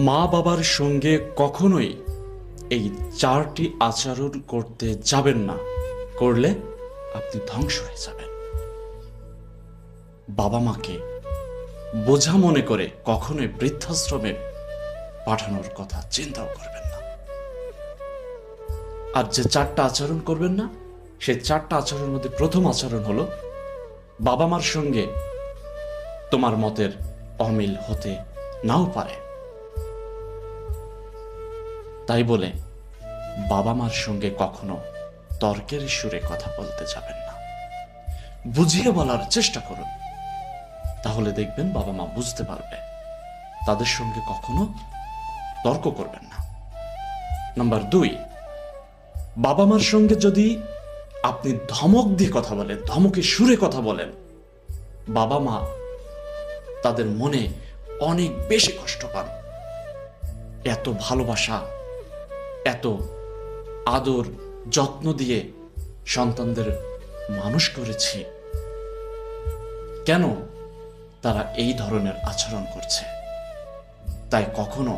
মা বাবার সঙ্গে কখনোই এই চারটি আচরণ করতে যাবেন না। করলে আপনি ধ্বংস হয়ে যাবেন। বাবা মাকে বোঝা মনে করে কখনোই বৃদ্ধাশ্রমে পাঠানোর কথা চিন্তাও করবেন না। আর যে চারটা আচরণ করবেন না, সেই চারটা আচরণের মধ্যে প্রথম আচরণ হলো, বাবা মার সঙ্গে তোমার মতের অমিল হতে নাও পারে, তাই বলে বাবা মার সঙ্গে কখনো তর্কের সুরে কথা বলতে যাবেন না। বুঝিয়ে বলার চেষ্টা করুন, তাহলে দেখবেন বাবা মা বুঝতে পারবে। তাদের সঙ্গে কখনো তর্ক করবেন না। নাম্বার 2, বাবা মার সঙ্গে যদি আপনি ধমক দিয়ে কথা বলেন, ধমকের সুরে কথা বলেন, বাবা মা তাদের মনে অনেক বেশি কষ্ট পান। এত ভালোবাসা, এত আদর যত্ন দিয়ে সন্তানদের মানুষ করেছি, কেন তারা এই ধরনের আচরণ করছে? তাই কখনো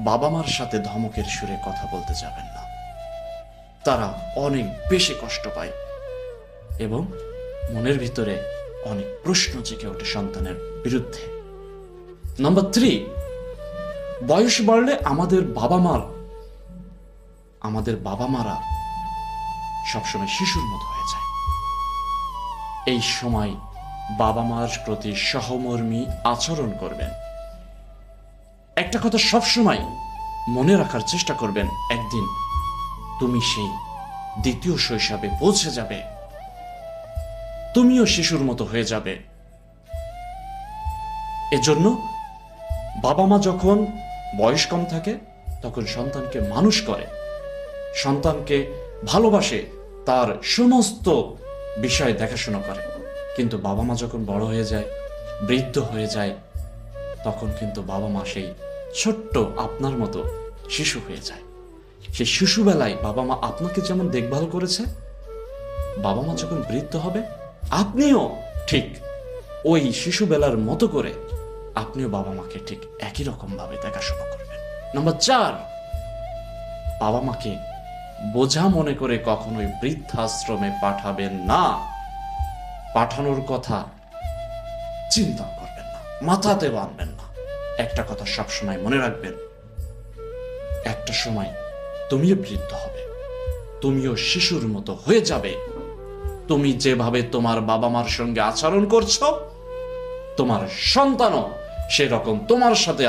বাবা মার সাথে ধমকের সুরে কথা বলতে যাবেন না। তারা অনেক বেশি কষ্ট পায় এবং মনের ভিতরে অনেক প্রশ্ন জেগে ওঠে সন্তানের বিরুদ্ধে। নাম্বার 3, বয়স বাড়লে আমাদের বাবা মারা সবসময় শিশুর মতো হয়ে যায়। এই সময় বাবা মার প্রতি সহমর্মী আচরণ করবেন। একটা কথা সবসময় মনে রাখার চেষ্টা করবেন, একদিন তুমি সেই দ্বিতীয় শৈশবে পৌঁছে যাবে, তুমিও শিশুর মতো হয়ে যাবে। এজন্য বাবা মা যখন বয়স কম থাকে তখন সন্তানকে মানুষ করে, সন্তানকে ভালোবাসে, তার সমস্ত বিষয় দেখাশোনা করে। কিন্তু বাবা মা যখন বড় হয়ে যায়, বৃদ্ধ হয়ে যায়, তখন কিন্তু বাবা মা সেই ছোট্ট আপনার মতো শিশু হয়ে যায়। সেই শিশুবেলায় বাবা মা আপনাকে যেমন দেখভাল করেছে, বাবা মা যখন বৃদ্ধ হবে আপনিও ঠিক ওই শিশুবেলার মতো করে আপনিও বাবা মাকে ঠিক একই রকম ভাবে দেখাশোনা করবেন। নাম্বার 4, বাবা মাকে বোঝা মনে করে কখনোই বৃদ্ধাশ্রমে পাঠাবেন না। পাঠানোর কথা চিন্তা করবেন না, মাথাতে আনবেন না। একটা কথা সবসময় মনে রাখবেন, একটা সময় তুমিও বৃদ্ধ হবে, তুমিও শিশুর মতো হয়ে যাবে। তুমি যেভাবে তোমার বাবা মার সঙ্গে আচরণ করছো, তোমার সন্তানও সেরকম তোমার সাথে